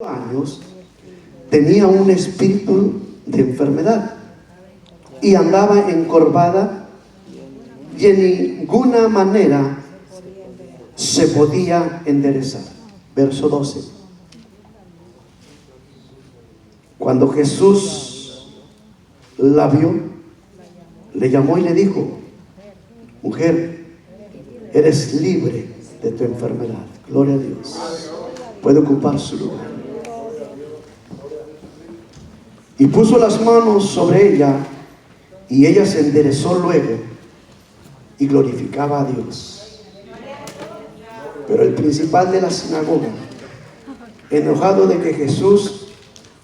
años tenía un espíritu de enfermedad y andaba encorvada y en ninguna manera se podía enderezar. Verso 12. Cuando Jesús la vio, le llamó y le dijo: mujer, eres libre de tu enfermedad. Gloria a Dios. Puede ocupar su lugar. Y puso las manos sobre ella, y ella se enderezó luego y glorificaba a Dios. Pero el principal de la sinagoga, enojado de que Jesús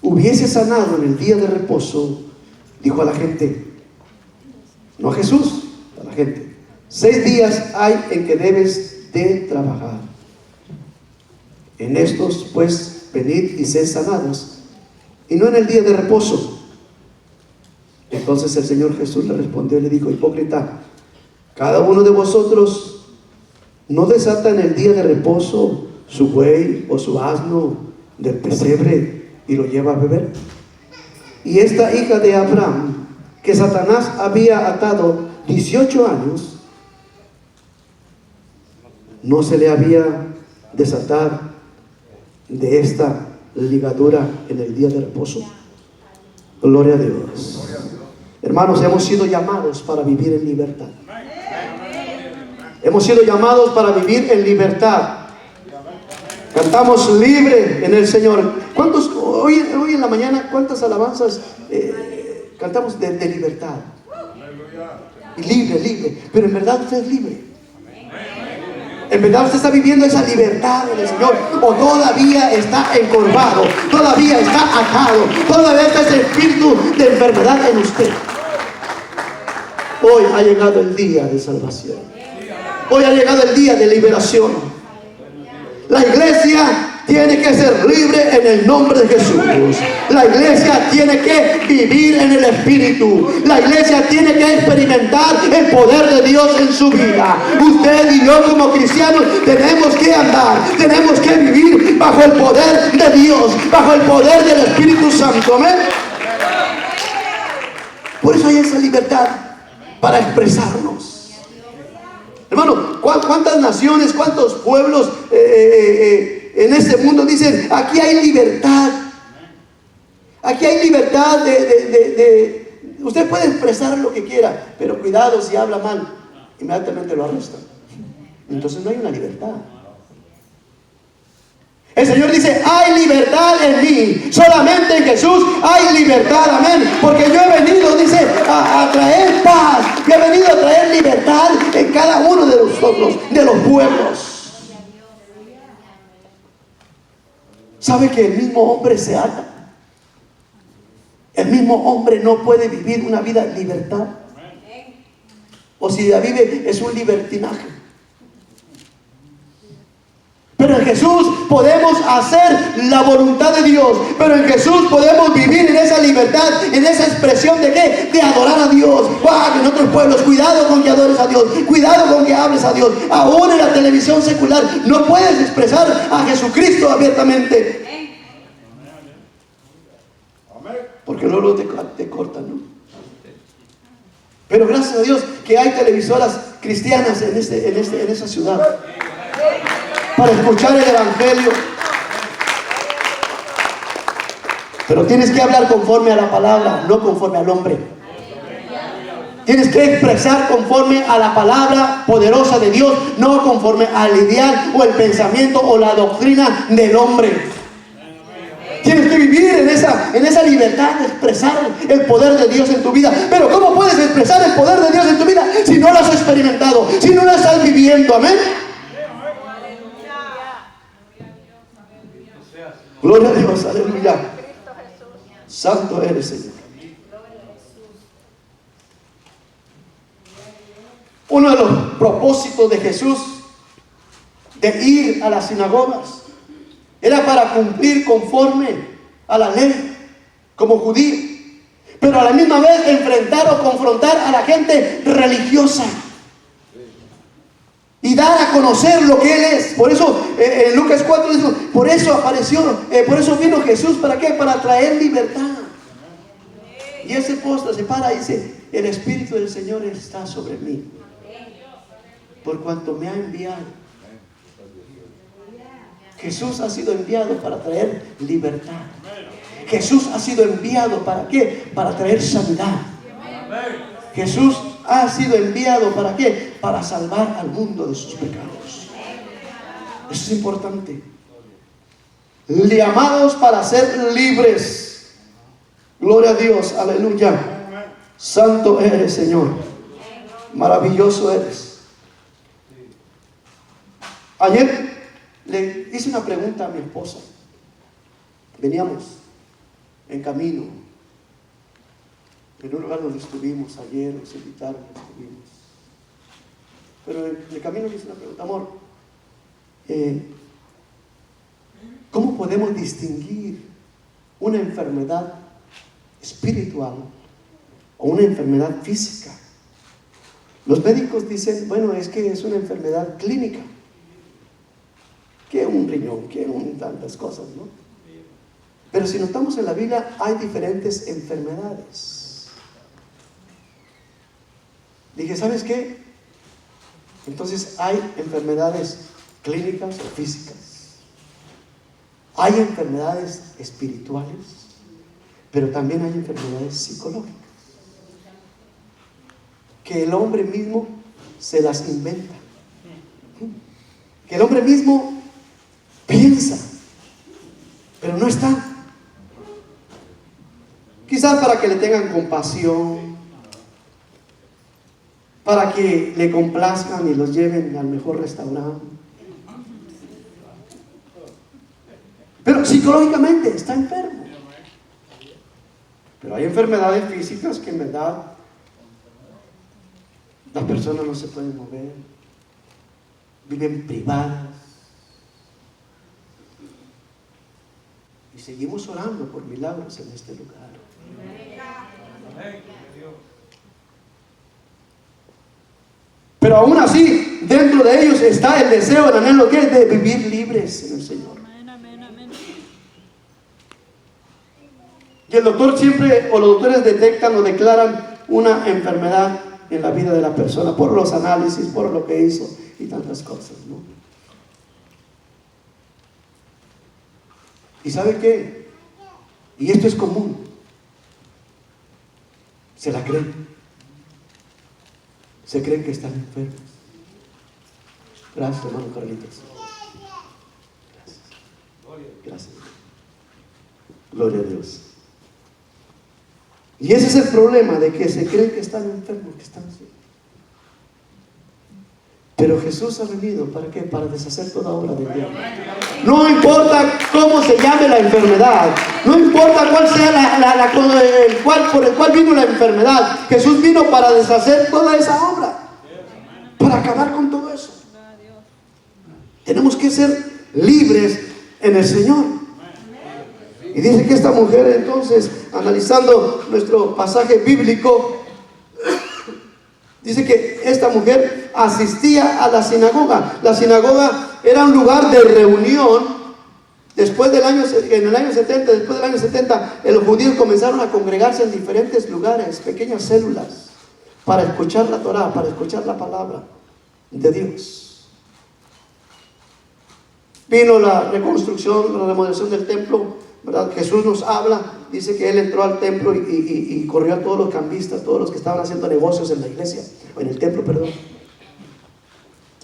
hubiese sanado en el día de reposo, dijo a la gente, no a Jesús, a la gente: 6 días hay en que debes de trabajar. En estos pues venid y sed sanados, y no en el día de reposo. Entonces el Señor Jesús le respondió y le dijo: hipócrita, cada uno de vosotros no desata en el día de reposo su buey o su asno del pesebre y lo lleva a beber. Y esta hija de Abraham, que Satanás había atado 18 años, ¿no se le había desatar de esta ligadura en el día de reposo? Gloria a Dios. Hermanos, hemos sido llamados para vivir en libertad. Hemos sido llamados para vivir en libertad. Cantamos libre en el Señor. ¿Cuántos hoy en la mañana, cuántas alabanzas cantamos de libertad? Y libre, pero en verdad usted es libre. En verdad usted está viviendo esa libertad en el Señor, o todavía está encorvado, todavía está atado, todavía está ese espíritu de enfermedad en usted. Hoy ha llegado el día de salvación. Hoy ha llegado el día de liberación. La iglesia tiene que ser libre en el nombre de Jesús. La iglesia tiene que vivir en el Espíritu. La iglesia tiene que experimentar el poder de Dios en su vida. Usted y yo como cristianos tenemos que andar, tenemos que vivir bajo el poder de Dios, bajo el poder del Espíritu Santo. Amén. Por eso hay esa libertad para expresarnos. Hermano, ¿cuántas naciones, cuántos pueblos en este mundo dicen: aquí hay libertad? Aquí hay libertad usted puede expresar lo que quiera, pero cuidado, si habla mal, inmediatamente lo arrestan. Entonces no hay una libertad. El Señor dice: hay libertad en mí, solamente en Jesús hay libertad, amén. Porque yo he venido, dice, a traer paz, yo he venido a traer libertad en cada uno de nosotros, de los pueblos. ¿Sabe que el mismo hombre se ata? El mismo hombre no puede vivir una vida de libertad. O si la vive, es un libertinaje. Pero en Jesús podemos hacer la voluntad de Dios. Pero en Jesús podemos vivir en esa libertad, en esa expresión de ¿qué? De adorar a Dios. En otros pueblos, cuidado con que adores a Dios, cuidado con que hables a Dios. Aún en la televisión secular no puedes expresar a Jesucristo abiertamente, porque luego te cortan, ¿no? Pero gracias a Dios que hay televisoras cristianas en esa ciudad para escuchar el evangelio. Pero tienes que hablar conforme a la palabra, no conforme al hombre. Tienes que expresar conforme a la palabra poderosa de Dios, no conforme al ideal o el pensamiento o la doctrina del hombre. Tienes que vivir en esa libertad de expresar el poder de Dios en tu vida. Pero ¿cómo puedes expresar el poder de Dios en tu vida si no lo has experimentado, si no lo estás viviendo? Amén. Gloria a Dios, aleluya. Santo eres, Señor. Uno de los propósitos de Jesús de ir a las sinagogas era para cumplir conforme a la ley como judío, pero a la misma vez enfrentar o confrontar a la gente religiosa. y dar a conocer lo que Él es. Por eso en Lucas 4 dice, por eso apareció, por eso vino Jesús. ¿Para qué? Para traer libertad. Y Él se postra, se para y dice, el Espíritu del Señor está sobre mí, por cuanto me ha enviado. Jesús ha sido enviado para traer libertad. Jesús ha sido enviado ¿para qué? Para traer sanidad. Jesús ha sido enviado ¿para qué? Para salvar al mundo de sus pecados. Eso es importante. Llamados para ser libres. Gloria a Dios, aleluya. Santo eres, Señor. Maravilloso eres. Ayer le hice una pregunta a mi esposa. Veníamos en camino en un lugar donde estuvimos ayer, nos invitaron, estuvimos. Pero en el camino le hice una pregunta, amor, ¿cómo podemos distinguir una enfermedad espiritual o una enfermedad física? Los médicos dicen, bueno, es que es una enfermedad clínica, que un riñón, que tantas cosas, ¿no? Pero si notamos en la Biblia, hay diferentes enfermedades. Dije, ¿sabes qué? Entonces hay enfermedades clínicas o físicas. Hay enfermedades espirituales, pero también hay enfermedades psicológicas, que el hombre mismo se las inventa, que el hombre mismo piensa, pero no están. Quizás para que le tengan compasión, para que le complazcan y los lleven al mejor restaurante. Pero psicológicamente está enfermo. Pero hay enfermedades físicas que en verdad las personas no se pueden mover, viven privadas. Y seguimos orando por milagros en este lugar. Pero aún así, dentro de ellos está el deseo, el anhelo que es de vivir libres en el Señor. Y el doctor siempre, o los doctores detectan o declaran una enfermedad en la vida de la persona por los análisis, por lo que hizo y tantas cosas, ¿no? ¿Y sabe qué? Y esto es común. Se la creen. Se creen que están enfermos. Gracias, hermano Carlitos. Gracias. Gracias. Gloria a Dios. Y ese es el problema, de que se creen que están enfermos, que están así. Pero Jesús ha venido, ¿para qué? Para deshacer toda obra del diablo. No importa cómo se llame la enfermedad, no importa cuál sea por el cual vino la enfermedad. Jesús vino para deshacer toda esa obra, para acabar con todo eso. Tenemos que ser libres en el Señor. Y dice que esta mujer, entonces, analizando nuestro pasaje bíblico, dice que esta mujer asistía a la sinagoga. La sinagoga era un lugar de reunión. En el año 70, después del año 70, los judíos comenzaron a congregarse en diferentes lugares, pequeñas células, para escuchar la Torá, para escuchar la palabra de Dios. Vino la reconstrucción, la remodelación del templo, ¿verdad? Jesús nos habla, dice que Él entró al templo y corrió a todos los cambistas, todos los que estaban haciendo negocios en la iglesia, o en el templo, perdón.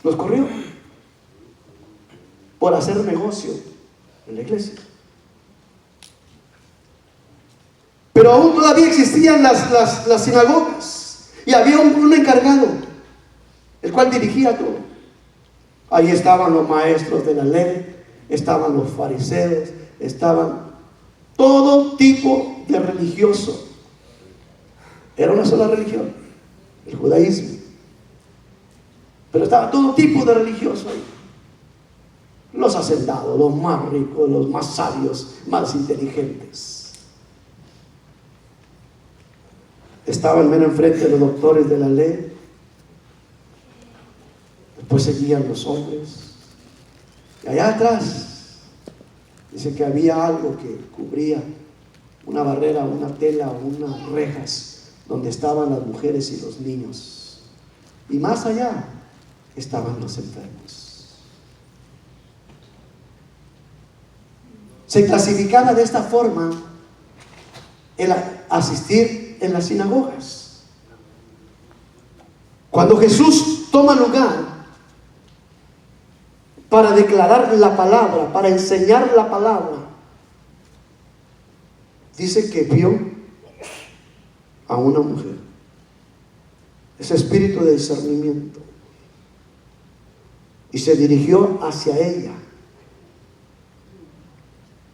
Los corrió por hacer negocio en la iglesia. Pero aún todavía existían las sinagogas, y había un encargado, el cual dirigía todo. Ahí estaban los maestros de la ley, estaban los fariseos, estaban todo tipo de religioso. Era una sola religión, el judaísmo. Pero estaba todo tipo de religioso ahí. Los hacendados, los más ricos, los más sabios, más inteligentes. Estaban menos enfrente de los doctores de la ley, Después seguían los hombres. Y allá atrás dice que había algo que cubría, una barrera, una tela, unas rejas, donde estaban las mujeres y los niños. Y más allá estaban los enfermos. Se clasificaba de esta forma el asistir en las sinagogas. Cuando Jesús toma lugar para declarar la palabra, para enseñar la palabra, dice que vio a una mujer. Ese espíritu de discernimiento. Y se dirigió hacia ella.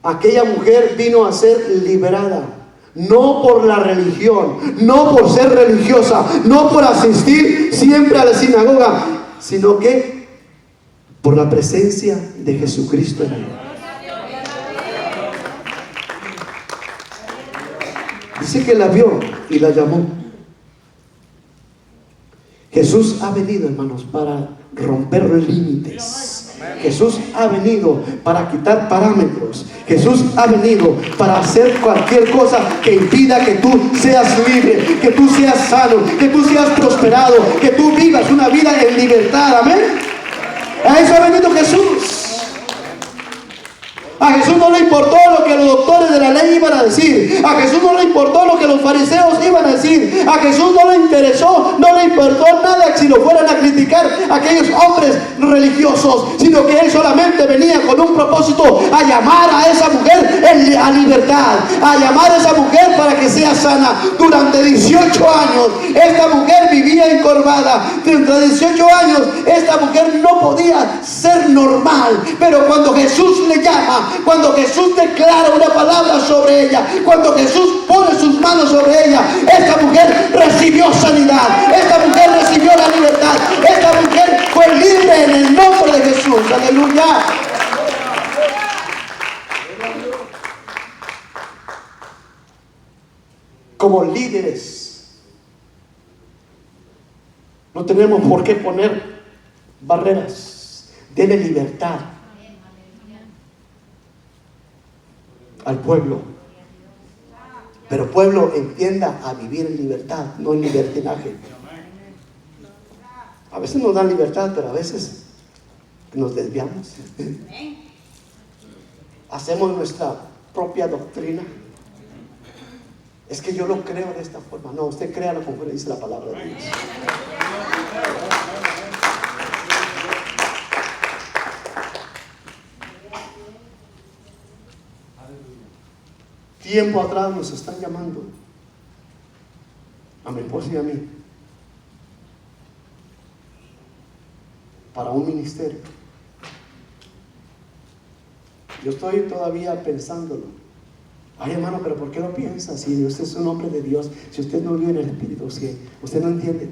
Aquella mujer vino a ser liberada. No por la religión, no por ser religiosa, no por asistir siempre a la sinagoga, sino que por la presencia de Jesucristo en ella. Dice que la vio y la llamó. Jesús ha venido, hermanos, para romper límites. Jesús ha venido para quitar parámetros. Jesús ha venido para hacer cualquier cosa que impida que tú seas libre, que tú seas sano, que tú seas prosperado, que tú vivas una vida en libertad. Amén. A eso ha venido Jesús. A Jesús no le importó lo que los doctores de la ley iban a decir. A Jesús no le importó lo que los fariseos iban a decir. A Jesús no le interesó, no le importó nada si lo fueran a criticar aquellos hombres religiosos, sino que Él solamente venía con un propósito: a llamar a esa mujer a libertad, a llamar a esa mujer para que sea sana. Durante 18 años esta mujer vivía encorvada. Durante 18 años esta mujer no podía ser normal. Pero cuando Jesús le llama, cuando Jesús declara una palabra sobre ella, cuando Jesús pone sus manos sobre ella, esta mujer recibió sanidad, esta mujer recibió la libertad, esta mujer fue libre en el nombre de Jesús. Aleluya. Como líderes no tenemos por qué poner barreras. Dele libertad al pueblo. Pero pueblo, entienda a vivir en libertad, no en libertinaje. A veces nos dan libertad, pero a veces nos desviamos. Hacemos nuestra propia doctrina. Es que yo lo creo de esta forma. No, usted créalo como dice la palabra de Dios. Tiempo atrás nos están llamando, a mi esposa y a mí, para un ministerio. Yo estoy todavía pensándolo. Ay, hermano, pero ¿por qué lo piensa? Si usted es un hombre de Dios, si usted no vive en el Espíritu, si usted no entiende.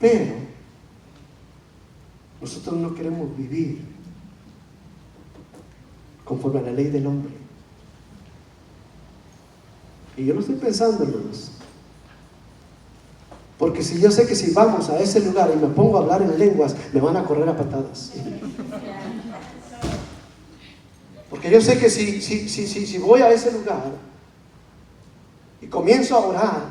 Pero nosotros no queremos vivir conforme a la ley del hombre. Y yo lo estoy pensando, hermanos. Porque si yo sé que si vamos a ese lugar y me pongo a hablar en lenguas, me van a correr a patadas. Porque yo sé que si voy a ese lugar y comienzo a orar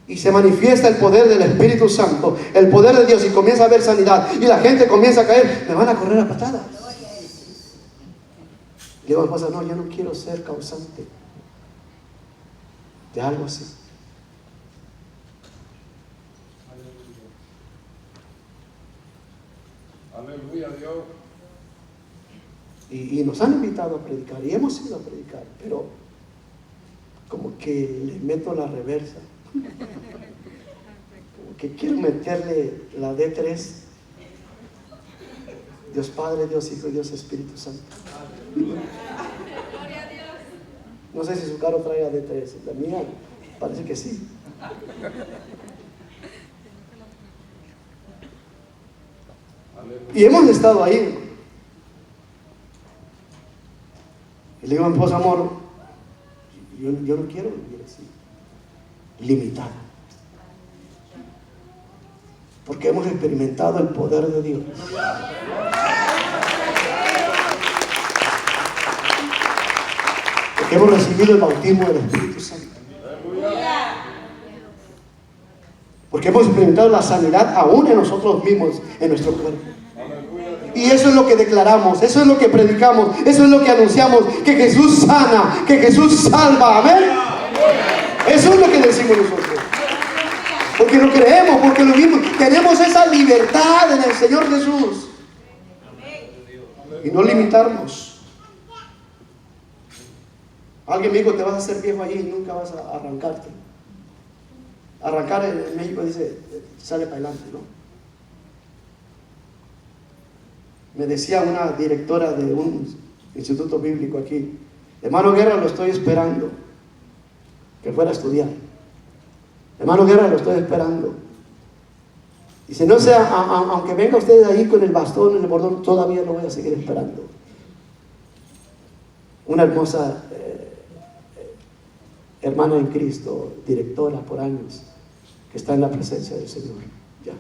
y se manifiesta el poder del Espíritu Santo, el poder de Dios, y comienza a haber sanidad y la gente comienza a caer, me van a correr a patadas. Y digo, esposa, no, yo no quiero ser causante de algo así. Aleluya, Dios. Y nos han invitado a predicar y hemos ido a predicar, pero como que le meto la reversa, como que quiero meterle la D3: Dios Padre, Dios Hijo y Dios Espíritu Santo. No sé si su carro trae la D3, la mía parece que sí. Y hemos estado ahí. Y le digo a mi esposa, amor, yo no quiero vivir así, limitado. Porque hemos experimentado el poder de Dios. Porque hemos recibido el bautismo del Espíritu Santo. Porque hemos experimentado la sanidad aún en nosotros mismos, en nuestro cuerpo. Y eso es lo que declaramos, eso es lo que predicamos, eso es lo que anunciamos, que Jesús sana, que Jesús salva. Amén. Eso es lo que decimos nosotros. Porque lo creemos, porque lo vimos. Tenemos esa libertad en el Señor Jesús. Y no limitarnos. Alguien me dijo, te vas a hacer viejo allí y nunca vas a arrancarte. Arrancar en México dice, sale para adelante, ¿no? Me decía una directora de un instituto bíblico aquí, hermano Guerra, lo estoy esperando que fuera a estudiar. Hermano Guerra, lo estoy esperando. Dice, no sé, aunque venga usted ahí con el bastón en el bordón, todavía lo voy a seguir esperando. Una hermosa hermana en Cristo, directora por años, que está en la presencia del Señor. Ya.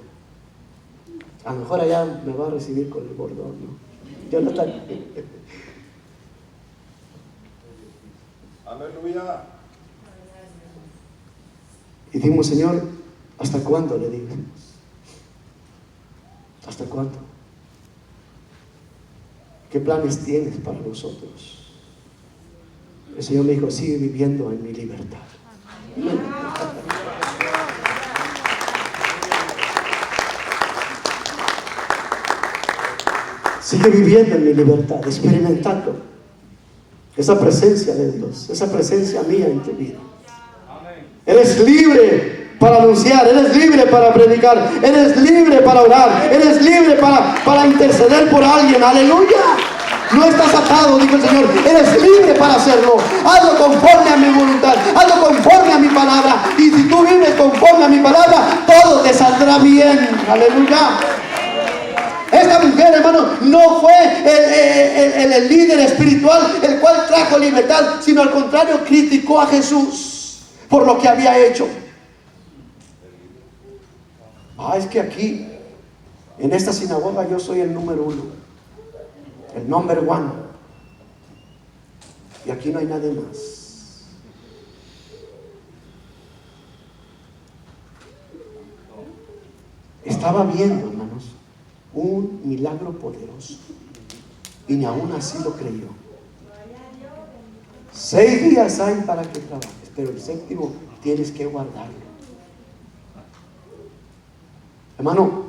A lo mejor allá me va a recibir con el bordón, ¿no? Yo no está. Aleluya. Y dijimos, Señor, ¿hasta cuándo? Le dijimos. ¿Hasta cuándo? ¿Qué planes tienes para nosotros? El Señor me dijo, sigue viviendo en mi libertad. Sigue viviendo en mi libertad, experimentando esa presencia de Dios, esa presencia mía en tu vida. Eres libre para anunciar, eres libre para predicar, eres libre para orar, eres libre para interceder por alguien. Aleluya. No estás atado, dijo el Señor, eres libre para hacerlo. Hazlo conforme a mi voluntad, hazlo conforme a mi palabra. Y si tú vives conforme a mi palabra, todo te saldrá bien. Aleluya. Esta mujer, hermano, no fue el líder espiritual el cual trajo libertad, sino al contrario, criticó a Jesús por lo que había hecho. Es que aquí, en esta sinagoga, yo soy el número 1, el number 1, y aquí no hay nadie más. Estaba viendo, hermanos, un milagro poderoso, y ni aún así lo creyó. 6 días hay para que trabajes, pero el 7º tienes que guardarlo. Hermano,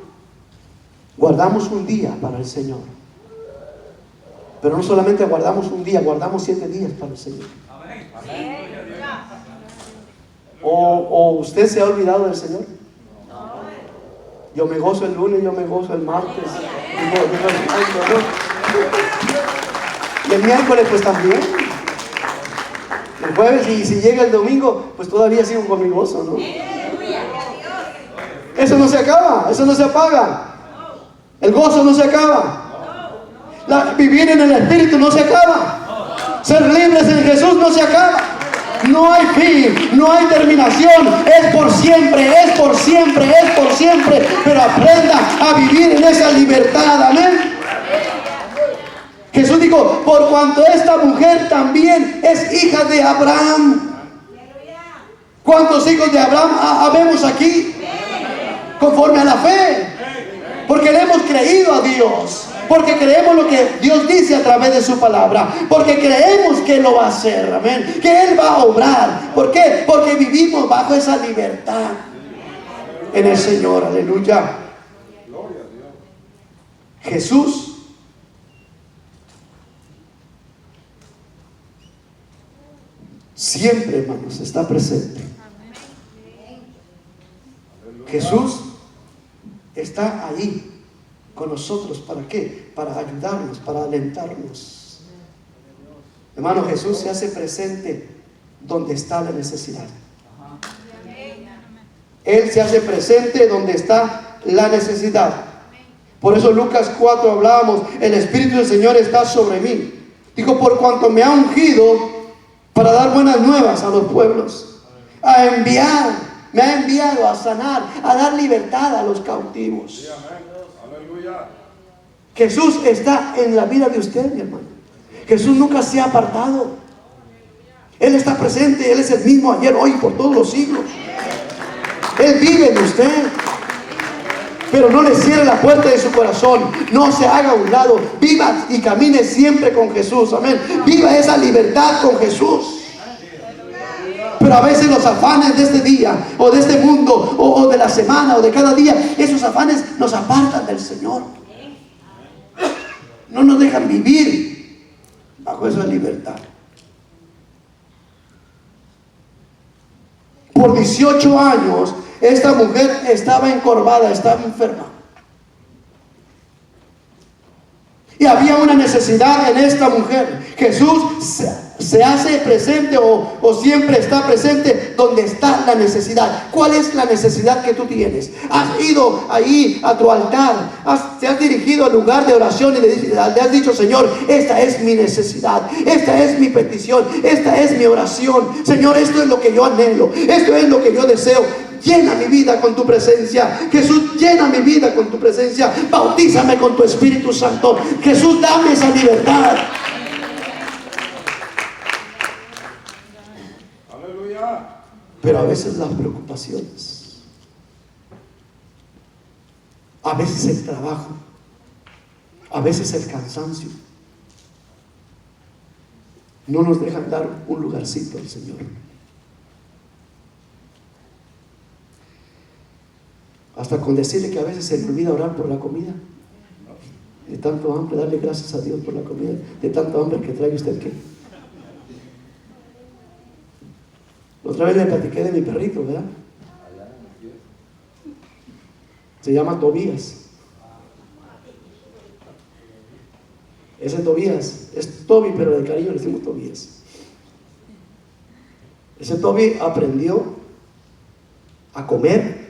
guardamos un día para el Señor, pero no solamente guardamos un día, guardamos 7 días para el Señor. ¿O usted se ha olvidado del Señor? Yo me gozo el lunes, yo me gozo el martes, y el miércoles pues también, el jueves, y si llega el domingo pues todavía sigo con mi gozo, ¿no? Eso no se acaba, eso no se apaga, el gozo no se acaba, vivir en el Espíritu no se acaba, ser libres en Jesús no se acaba. No hay fin, no hay terminación, es por siempre, es por siempre, es por siempre. Pero aprenda a vivir en esa libertad, amén. Jesús dijo, por cuanto esta mujer también es hija de Abraham. ¿Cuántos hijos de Abraham habemos aquí? Conforme a la fe, porque le hemos creído a Dios, porque creemos lo que Dios dice a través de su palabra, porque creemos que Él lo va a hacer, amén, que Él va a obrar. ¿Por qué? Porque vivimos bajo esa libertad en el Señor, aleluya. Jesús siempre, hermanos, está presente. Jesús está ahí con nosotros. ¿Para qué? Para ayudarnos, para alentarnos. Hermano, Jesús se hace presente donde está la necesidad. Él se hace presente donde está la necesidad. Por eso Lucas 4 hablábamos, el Espíritu del Señor está sobre mí. Dijo, por cuanto me ha ungido para dar buenas nuevas a los pueblos, a enviar Me ha enviado a sanar, a dar libertad a los cautivos. Jesús está en la vida de usted, mi hermano. Jesús nunca se ha apartado. Él está presente. Él es el mismo ayer, hoy, por todos los siglos. Él vive en usted. Pero no le cierre la puerta de su corazón. No se haga a un lado. Viva y camine siempre con Jesús. Amén. Viva esa libertad con Jesús. Pero a veces los afanes de este día, o de este mundo, o de la semana, o de cada día, esos afanes nos apartan del Señor. No nos dejan vivir bajo esa libertad. Por 18 años, esta mujer estaba encorvada, estaba enferma. Y había una necesidad en esta mujer. Jesús se hace presente o siempre está presente donde está la necesidad. ¿Cuál es la necesidad que tú tienes? Has ido ahí a tu altar, te has dirigido al lugar de oración y le has dicho: Señor, esta es mi necesidad, esta es mi petición, esta es mi oración. Señor, esto es lo que yo anhelo, esto es lo que yo deseo. Llena mi vida con tu presencia. Jesús, llena mi vida con tu presencia. Bautízame con tu Espíritu Santo. Jesús, dame esa libertad. Aleluya. Pero a veces las preocupaciones, a veces el trabajo, a veces el cansancio, no nos dejan dar un lugarcito al Señor. Hasta con decirle que a veces se me olvida orar por la comida. De tanto hambre, darle gracias a Dios por la comida. De tanto hambre que trae usted, ¿qué? Otra vez le platiqué de mi perrito, ¿verdad? Se llama Tobías. Ese Tobías es Toby, pero de cariño le decimos Tobías. Ese Toby aprendió a comer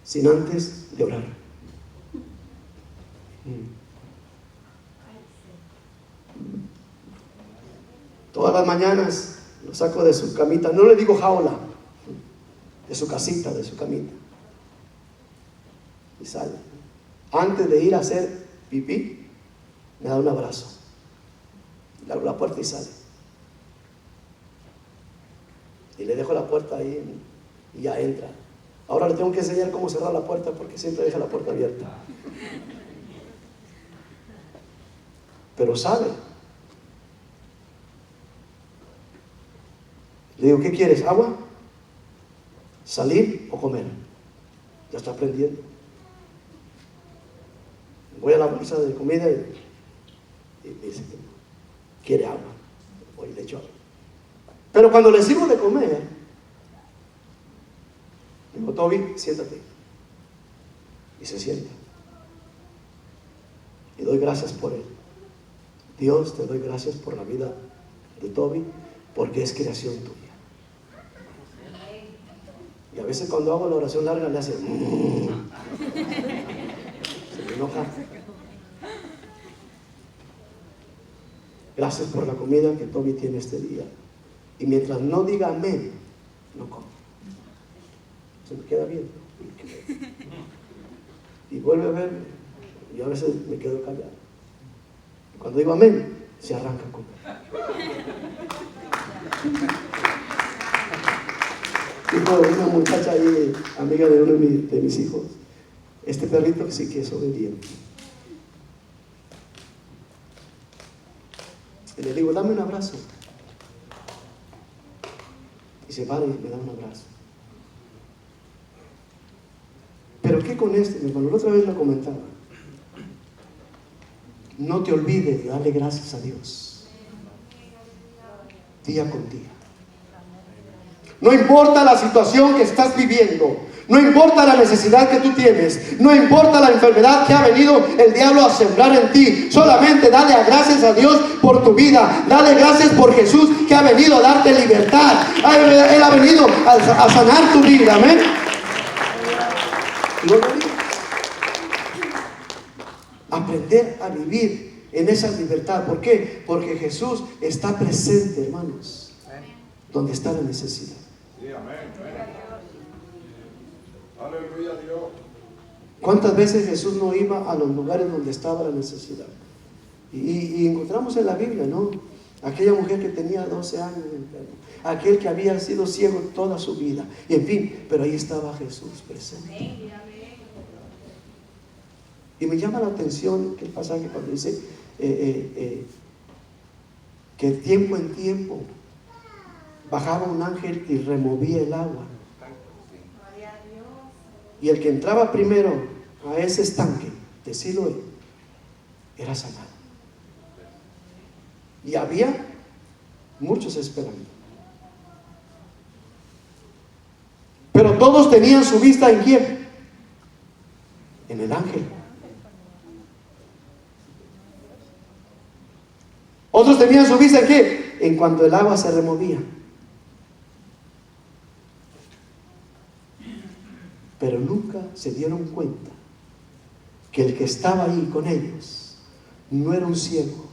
sin antes de orar. Todas las mañanas lo saco de su camita, no le digo jaula, de su casita, de su camita, y sale. Antes de ir a hacer pipí, me da un abrazo, le abro la puerta y sale, y le dejo la puerta ahí y ya entra. Ahora le tengo que enseñar cómo cerrar la puerta, porque siempre deja la puerta abierta. Pero sabe. Le digo: ¿qué quieres? ¿Agua? ¿Salir o comer? Ya está aprendiendo. Voy a la bolsa de comida y dice: ¿quiere agua? Voy y le echo agua. Pero cuando le sirvo de comer, digo: Toby, siéntate. Y se sienta. Y doy gracias por él. Dios, te doy gracias por la vida de Toby, porque es creación tuya. Y a veces cuando hago la oración larga le hace se me enoja. Gracias por la comida que Toby tiene este día. Y mientras no diga amén, no come. Se me queda bien. Y vuelve a verme. Y a veces me quedo callado. Cuando digo amén, se arranca a comer. Dijo una muchacha ahí, amiga de uno de mis hijos: este perrito sí que es obediente. Y le digo: dame un abrazo. Y se para y me da un abrazo. Pero ¿qué con este, mi hermano? La otra vez lo comentaba. No te olvides de darle gracias a Dios día con día. No importa la situación que estás viviendo, no importa la necesidad que tú tienes, no importa la enfermedad que ha venido el diablo a sembrar en ti, solamente dale gracias a Dios por tu vida. Dale gracias por Jesús, que ha venido a darte libertad. Él ha venido a sanar tu vida. Amén. Aprender a vivir en esa libertad. ¿Por qué? Porque Jesús está presente, hermanos, donde está la necesidad. Aleluya, Dios. ¿Cuántas veces Jesús no iba a los lugares donde estaba la necesidad? Y encontramos en la Biblia, ¿no? Aquella mujer que tenía 12 años enfermo, aquel que había sido ciego toda su vida, y en fin, pero ahí estaba Jesús presente. Y me llama la atención que el pasaje cuando dice que de tiempo en tiempo bajaba un ángel y removía el agua. Y el que entraba primero a ese estanque de Siloé era sanado. Y había muchos esperando. Pero todos tenían su vista ¿en quién? En el ángel. Otros tenían su vista ¿en qué? En cuanto el agua se removía. Pero nunca se dieron cuenta que el que estaba ahí con ellos no era un ciego,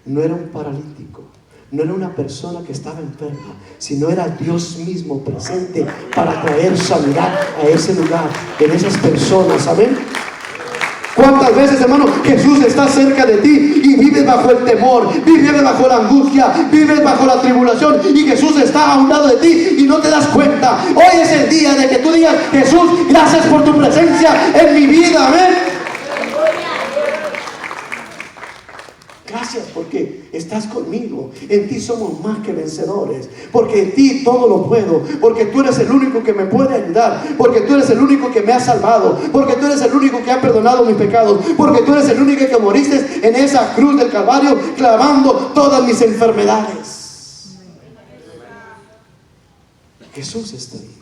no era un paralítico, no era una persona que estaba enferma, sino era Dios mismo presente para traer sanidad a ese lugar, en esas personas. Amén. ¿Cuántas veces, hermano, Jesús está cerca de ti y vives bajo el temor, vives bajo la angustia, vives bajo la tribulación, y Jesús está a un lado de ti y no te das cuenta? Hoy es el día de que tú digas: Jesús, gracias por tu presencia en mi vida. Amén. Gracias porque estás conmigo. En ti somos más que vencedores, porque en ti todo lo puedo, porque tú eres el único que me puede ayudar, porque tú eres el único que me ha salvado, porque tú eres el único que ha perdonado mis pecados, porque tú eres el único que moriste en esa cruz del Calvario clavando todas mis enfermedades. Jesús está ahí.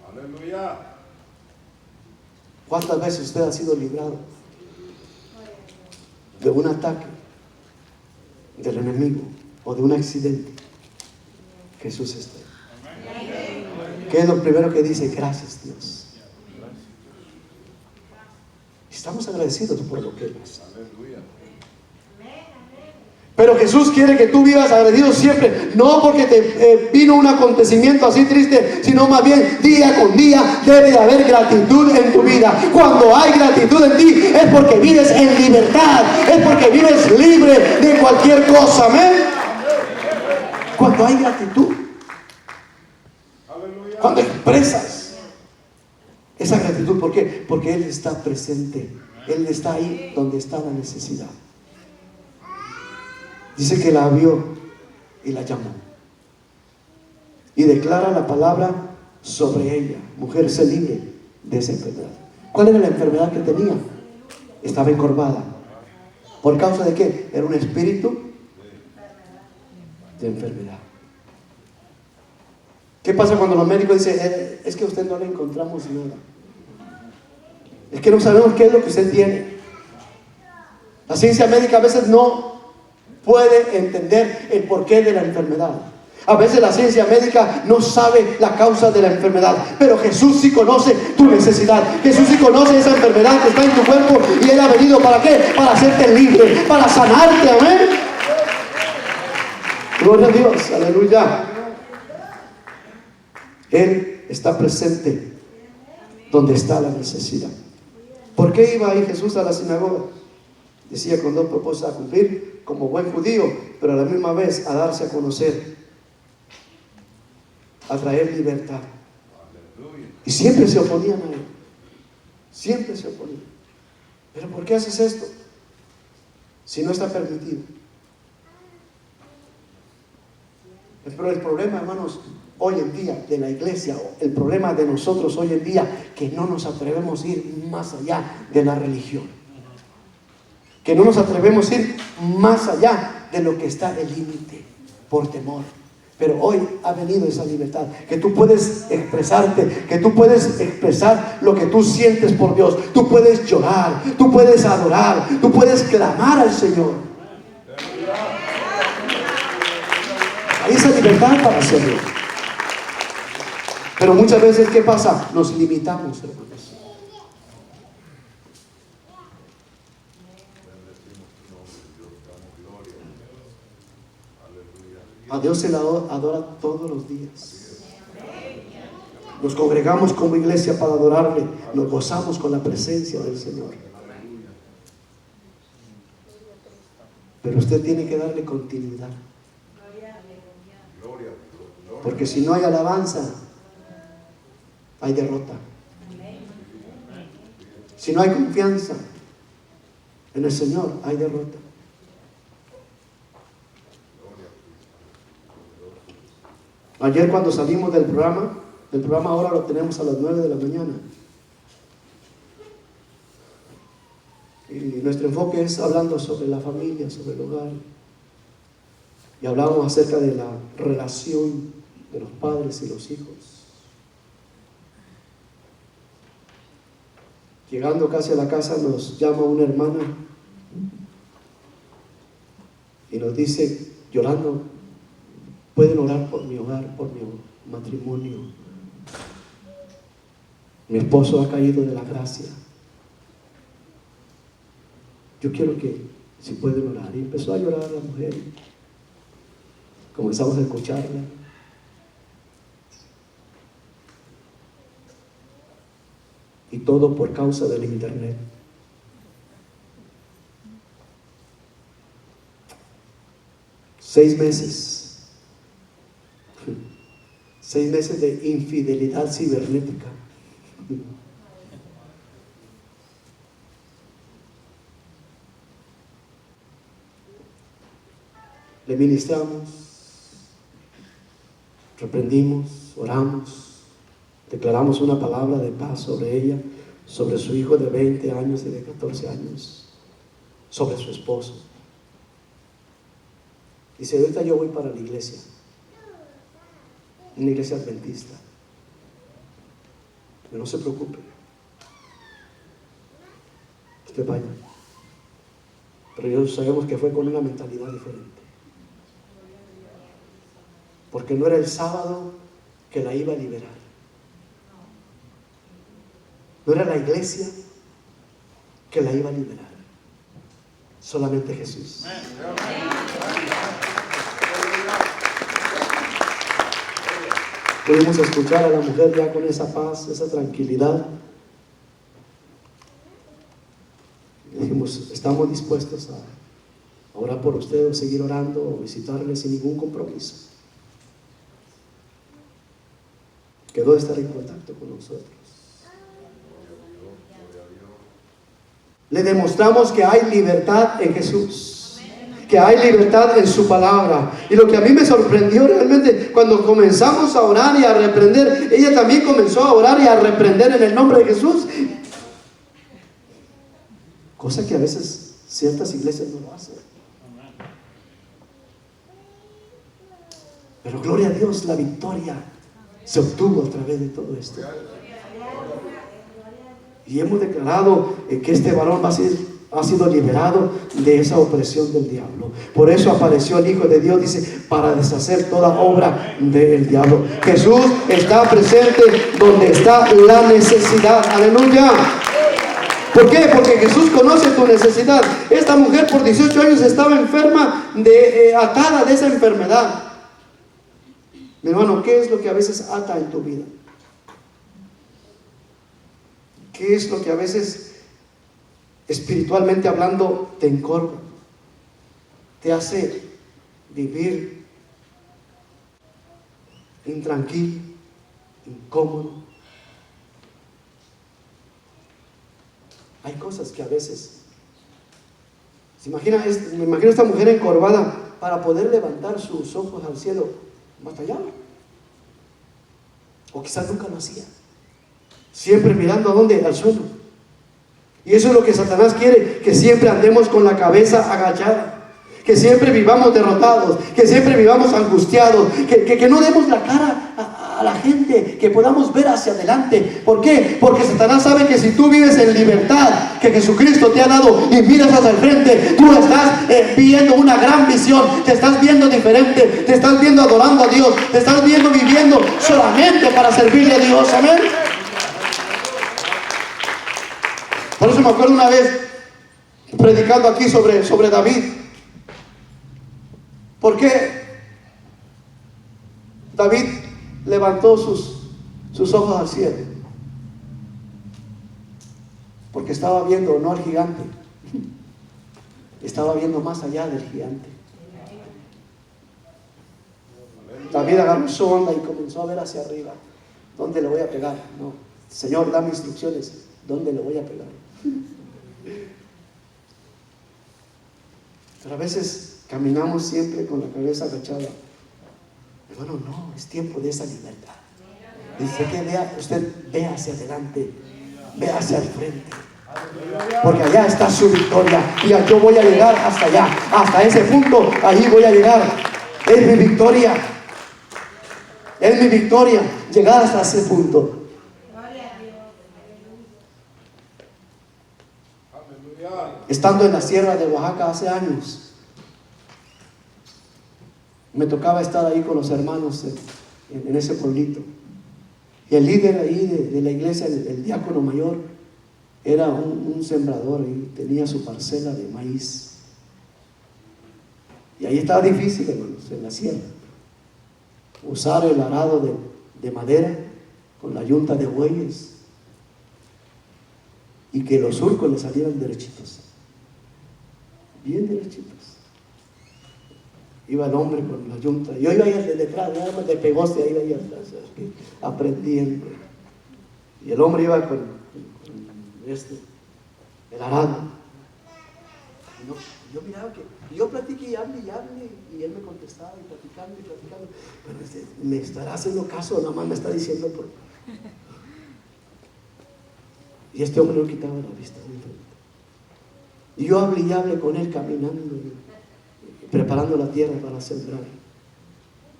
Aleluya. ¿Cuántas veces usted ha sido librado de un ataque del enemigo o de un accidente? Jesús está ahí. ¿Qué es lo primero que dice? Gracias, Dios. Estamos agradecidos por lo que Él hace. Pero Jesús quiere que tú vivas agradecido siempre, no porque te vino un acontecimiento así triste, sino más bien día con día debe de haber gratitud en tu vida. Cuando hay gratitud en ti es porque vives en libertad, es porque vives libre de cualquier cosa. Amén. Cuando hay gratitud, cuando expresas esa gratitud, ¿por qué? Porque Él está presente, Él está ahí donde está la necesidad. Dice que la vio y la llamó y declara la palabra sobre ella: mujer, sé libre de esa enfermedad. ¿Cuál era la enfermedad que tenía? Estaba encorvada. ¿Por causa de qué? Era un espíritu de enfermedad. ¿Qué pasa cuando los médicos dicen: es que a usted no le encontramos nada, es que no sabemos qué es lo que usted tiene? La ciencia médica a veces no puede entender el porqué de la enfermedad. A veces la ciencia médica no sabe la causa de la enfermedad, pero Jesús sí conoce tu necesidad. Jesús sí conoce esa enfermedad que está en tu cuerpo, y Él ha venido ¿para qué? Para hacerte libre, para sanarte. Amén. Gloria a Dios, aleluya. Él está presente donde está la necesidad. ¿Por qué iba ahí Jesús a la sinagoga? Decía con dos propósitos: a cumplir como buen judío, pero a la misma vez a darse a conocer, a traer libertad. Y siempre se oponían a Él, siempre se oponían. ¿Pero por qué haces esto si no está permitido? Pero el problema, hermanos, hoy en día de la iglesia, el problema de nosotros hoy en día, que no nos atrevemos a ir más allá de la religión, que no nos atrevemos a ir más allá de lo que está el límite, por temor. Pero hoy ha venido esa libertad, que tú puedes expresarte, que tú puedes expresar lo que tú sientes por Dios. Tú puedes llorar, tú puedes adorar, tú puedes clamar al Señor. Hay esa libertad para hacerlo. Pero muchas veces, ¿qué pasa? Nos limitamos, hermanos. A Dios se le adora todos los días. Nos congregamos como iglesia para adorarle. Nos gozamos con la presencia del Señor. Pero usted tiene que darle continuidad. Porque si no hay alabanza, hay derrota. Si no hay confianza en el Señor, hay derrota. Ayer cuando salimos del programa ahora lo tenemos a las 9 de la mañana. Y nuestro enfoque es hablando sobre la familia, sobre el hogar. Y hablamos acerca de la relación de los padres y los hijos. Llegando casi a la casa nos llama una hermana y nos dice, llorando, pueden orar por mi hogar, por mi matrimonio. Mi esposo ha caído de la gracia. Yo quiero que, si pueden orar. Y empezó a llorar la mujer. Comenzamos a escucharla. Y todo por causa del internet. Seis meses de infidelidad cibernética. Le ministramos, reprendimos, oramos, declaramos una palabra de paz sobre ella, sobre su hijo de 20 años y de 14 años, sobre su esposo. Dice, ahorita yo voy para la iglesia, una iglesia adventista. Pero no se preocupe, usted vaya. Pero yo sabemos que fue con una mentalidad diferente. Porque no era el sábado que la iba a liberar. No era la iglesia que la iba a liberar. Solamente Jesús. Pudimos escuchar a la mujer ya con esa paz, esa tranquilidad. Dijimos, estamos dispuestos a orar por usted, o seguir orando, o visitarle sin ningún compromiso. Quedó de estar en contacto con nosotros. Le demostramos que hay libertad en Jesús, que hay libertad en su palabra. Y lo que a mí me sorprendió realmente, cuando comenzamos a orar y a reprender, ella también comenzó a orar y a reprender en el nombre de Jesús. Cosa que a veces ciertas iglesias no lo hacen. Pero gloria a Dios, la victoria se obtuvo a través de todo esto. Y hemos declarado que este varón ha sido liberado de esa opresión del diablo. Por eso apareció el Hijo de Dios, dice, para deshacer toda obra del diablo. Jesús está presente donde está la necesidad. Aleluya. ¿Por qué? Porque Jesús conoce tu necesidad. Esta mujer por 18 años estaba enferma, atada de esa enfermedad. Mi hermano, ¿qué es lo que a veces ata en tu vida? ¿Qué es lo que a veces, espiritualmente hablando, te encorva? Te hace vivir intranquilo, incómodo. Hay cosas que a veces, me imagino esta mujer encorvada, para poder levantar sus ojos al cielo, batallaba. O quizás nunca lo hacía. Siempre mirando a dónde, al suelo. Y eso es lo que Satanás quiere, que siempre andemos con la cabeza agachada, que siempre vivamos derrotados, que siempre vivamos angustiados, que no demos la cara a la gente, que podamos ver hacia adelante. ¿Por qué? Porque Satanás sabe que si tú vives en libertad que Jesucristo te ha dado y miras hacia el frente, tú estás viendo una gran visión, te estás viendo diferente, te estás viendo adorando a Dios, te estás viendo viviendo solamente para servirle a Dios. Amén. Por eso me acuerdo una vez predicando aquí sobre David. ¿Por qué? David levantó sus sus ojos al cielo, porque estaba viendo no al gigante, estaba viendo más allá del gigante. David agarró su onda y comenzó a ver hacia arriba. ¿Dónde le voy a pegar? No, Señor, dame instrucciones. ¿Dónde le voy a pegar? Pero a veces caminamos siempre con la cabeza agachada. Hermano, no, es tiempo de esa libertad. Dice que usted vea hacia adelante, vea hacia el frente, porque allá está su victoria. Y yo voy a llegar hasta allá, hasta ese punto. Ahí voy a llegar. Es mi victoria. Es mi victoria llegar hasta ese punto. Estando en la sierra de Oaxaca hace años, me tocaba estar ahí con los hermanos en ese pueblito. Y el líder ahí de la iglesia, el diácono mayor, era un sembrador y tenía su parcela de maíz. Y ahí estaba difícil, hermanos, en la sierra. Usar el arado de madera con la yunta de bueyes y que los surcos le salieran derechitos, bien derechitos. Iba el hombre con la yunta, yo iba ahí detrás, nada más de pegoste, ahí iba ahí atrás, aprendiendo. Y el hombre iba con el arado. Yo miraba que yo platiqué y hable, y él me contestaba y platicando. Pero me estará haciendo caso, nada más me está diciendo por... Y este hombre no quitaba la vista de frente. Y yo hablé con él caminando, preparando la tierra para sembrar.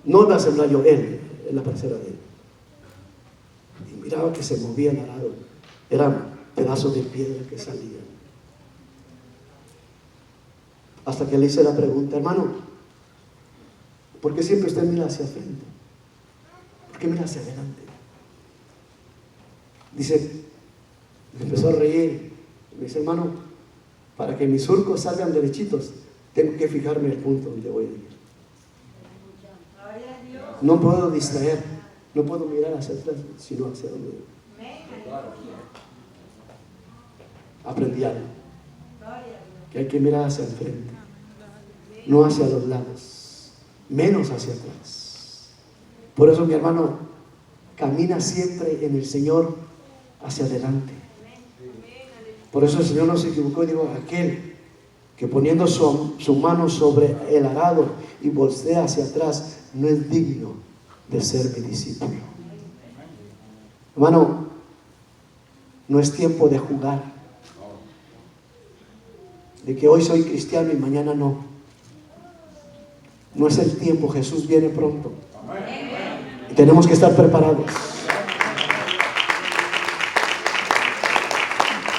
No iba a sembrar yo, él, en la parcela de él. Y miraba que se movía el arado. Eran pedazos de piedra que salían. Hasta que le hice la pregunta, hermano, ¿por qué siempre usted mira hacia frente? ¿Por qué mira hacia adelante? Dice, me empezó a reír. Me dice, hermano, para que mis surcos salgan derechitos, tengo que fijarme el punto donde voy a ir. No puedo distraer, no puedo mirar hacia atrás, sino hacia donde voy. Aprendí algo, que hay que mirar hacia el frente, no hacia los lados, menos hacia atrás. Por eso, mi hermano, camina siempre en el Señor hacia adelante. Por eso el Señor no se equivocó y dijo, aquel que poniendo su mano sobre el arado y voltea hacia atrás, no es digno de ser mi discípulo. Hermano, no es tiempo de jugar, de que hoy soy cristiano y mañana no. No es el tiempo, Jesús viene pronto. Y tenemos que estar preparados.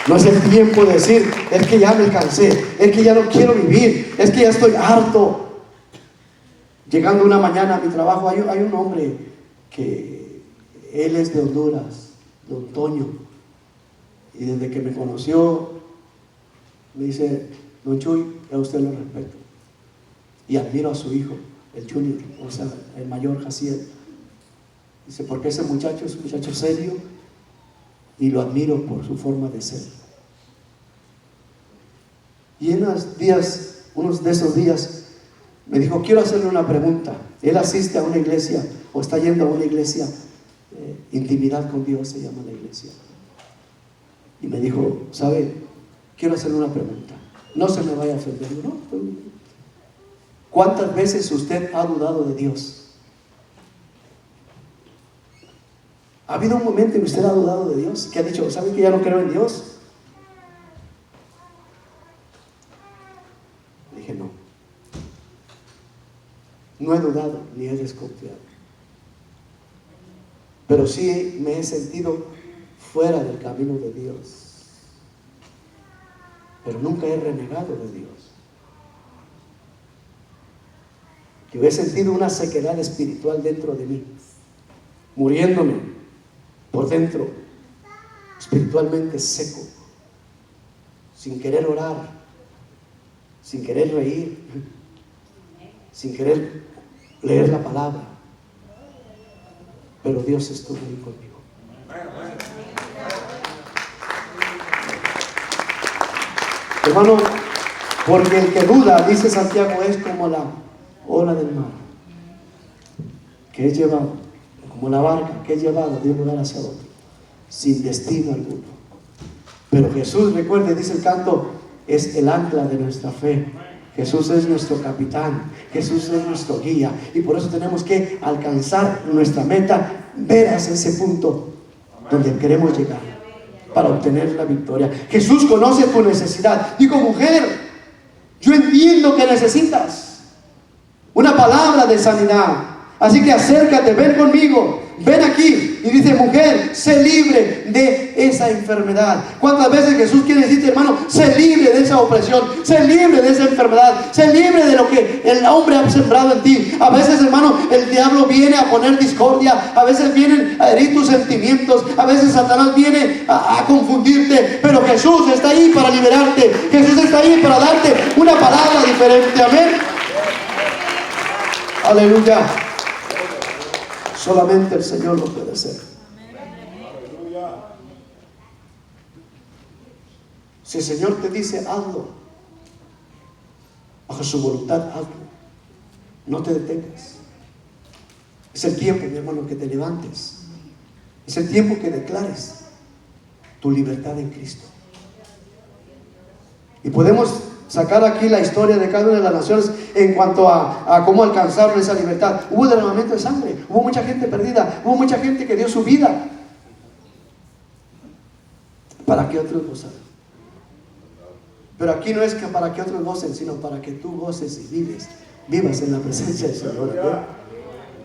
No es el tiempo de decir, es que ya me cansé, es que ya no quiero vivir, es que ya estoy harto. Llegando una mañana a mi trabajo, hay un hombre que él es de Honduras, don Toño, y desde que me conoció me dice, don Chuy, a usted lo respeto y admiro a su hijo, el Junior, o sea, el mayor Jaciel. Dice, porque ese muchacho es un muchacho serio y lo admiro por su forma de ser. Y en unos de esos días me dijo, quiero hacerle una pregunta. Él asiste a una iglesia, o está yendo a una iglesia, Intimidad con Dios se llama la iglesia. Y me dijo, ¿sabe? Quiero hacerle una pregunta. No se me vaya a ofender, ¿no? ¿Cuántas veces usted ha dudado de Dios? ¿Ha habido un momento en que usted ha dudado de Dios? Que ha dicho, ¿sabe que ya no creo en Dios? Le dije, no. No he dudado ni he desconfiado. Pero sí me he sentido fuera del camino de Dios. Pero nunca he renegado de Dios. Yo he sentido una sequedad espiritual dentro de mí, muriéndome por dentro, espiritualmente seco, sin querer orar, sin querer reír, sin querer leer la palabra. Pero Dios estuvo ahí conmigo. Hermano, porque el que duda, dice Santiago, es como la ola del mar, que es llevado, como la barca que es llevada de un lugar hacia otro, sin destino alguno. Pero Jesús, recuerde, dice el canto, es el ancla de nuestra fe. Jesús es nuestro capitán, Jesús es nuestro guía, y por eso tenemos que alcanzar nuestra meta, ver hacia ese punto donde queremos llegar para obtener la victoria. Jesús conoce tu necesidad. Digo, mujer, yo entiendo que necesitas una palabra de sanidad, así que acércate, ven conmigo, ven aquí. Y dice, mujer, sé libre de esa enfermedad. ¿Cuántas veces Jesús quiere decirte, hermano, sé libre de esa opresión, sé libre de esa enfermedad, sé libre de lo que el hombre ha sembrado en ti? A veces, hermano, el diablo viene a poner discordia, a veces vienen a herir tus sentimientos, a veces Satanás viene a confundirte, pero Jesús está ahí para liberarte. Jesús está ahí para darte una palabra diferente. Amén. Aleluya. Solamente el Señor lo puede hacer. Si el Señor te dice, hazlo, bajo su voluntad, hazlo. No te detengas. Es el tiempo, mi hermano, que te levantes. Es el tiempo que declares tu libertad en Cristo. Y podemos sacar aquí la historia de cada una de las naciones en cuanto a cómo alcanzaron esa libertad. Hubo derramamiento de sangre, hubo mucha gente perdida, hubo mucha gente que dio su vida para que otros gozaran. Pero aquí no es que para que otros gocen, sino para que tú goces y vivas en la presencia del Señor, ¿no?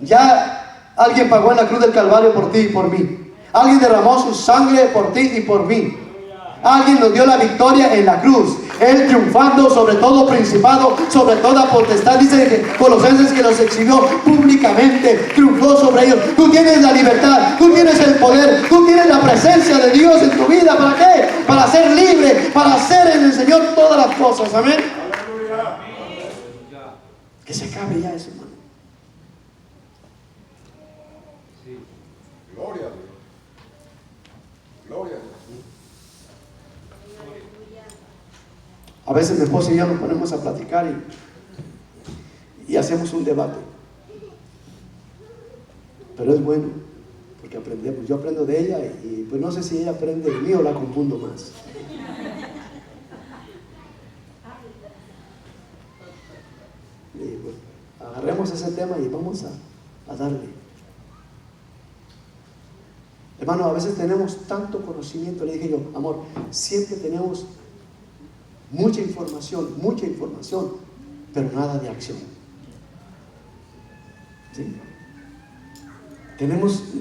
Ya alguien pagó en la cruz del Calvario por ti y por mí. Alguien derramó su sangre por ti y por mí. Alguien nos dio la victoria en la cruz. Él triunfando sobre todo principado, sobre toda potestad. Dice Colosenses que los exhibió públicamente, triunfó sobre ellos. Tú tienes la libertad, tú tienes el poder, tú tienes la presencia de Dios en tu vida. ¿Para qué? Para ser libre, para hacer en el Señor todas las cosas. Amén. Que se acabe ya eso, hermano. Gloria a Dios. Gloria a Dios. A veces mi esposa y yo nos ponemos a platicar y hacemos un debate. Pero es bueno, porque aprendemos. Yo aprendo de ella y pues no sé si ella aprende de mí o la confundo más. Y pues, agarremos ese tema y vamos a darle. Hermano, a veces tenemos tanto conocimiento. Le dije yo, amor, siempre tenemos mucha información, pero nada de acción. ¿Sí?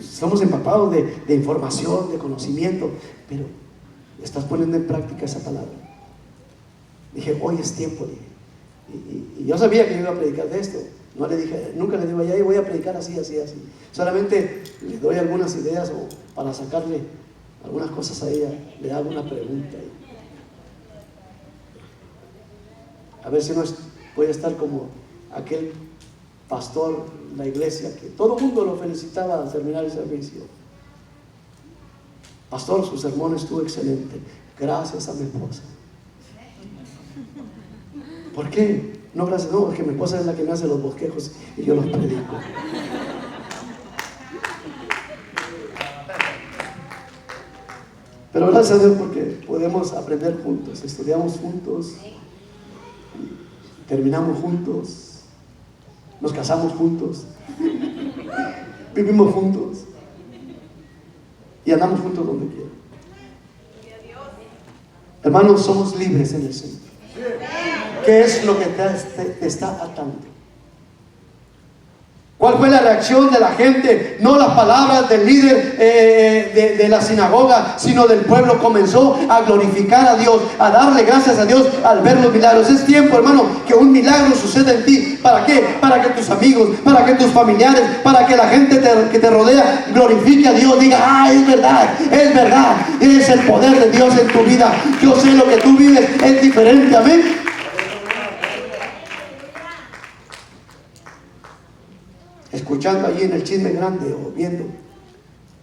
Estamos empapados de información, de conocimiento, pero estás poniendo en práctica esa palabra. Dije, hoy es tiempo. Y yo sabía que iba a predicar de esto. No le dije, nunca le digo, ya voy a predicar así. Solamente le doy algunas ideas o para sacarle algunas cosas a ella, le hago una pregunta. A ver si no voy a estar como aquel pastor en la iglesia que todo el mundo lo felicitaba al terminar el servicio. Pastor, su sermón estuvo excelente. Gracias a mi esposa. ¿Por qué? No, gracias, no, porque mi esposa es la que me hace los bosquejos y yo los predico. Pero gracias a Dios porque podemos aprender juntos, estudiamos juntos, terminamos juntos, nos casamos juntos, vivimos juntos y andamos juntos donde quiera. Hermanos, somos libres en el Señor. ¿Qué es lo que te está atando? ¿Cuál fue la reacción de la gente? No las palabras del líder de la sinagoga, sino del pueblo. Comenzó a glorificar a Dios, a darle gracias a Dios al ver los milagros. Es tiempo, hermano, que un milagro suceda en ti. ¿Para qué? Para que tus amigos, para que tus familiares, para que la gente que te rodea glorifique a Dios. Diga, es verdad, es el poder de Dios en tu vida. Yo sé lo que tú vives es diferente. Amén. Escuchando allí en el Chisme Grande o viendo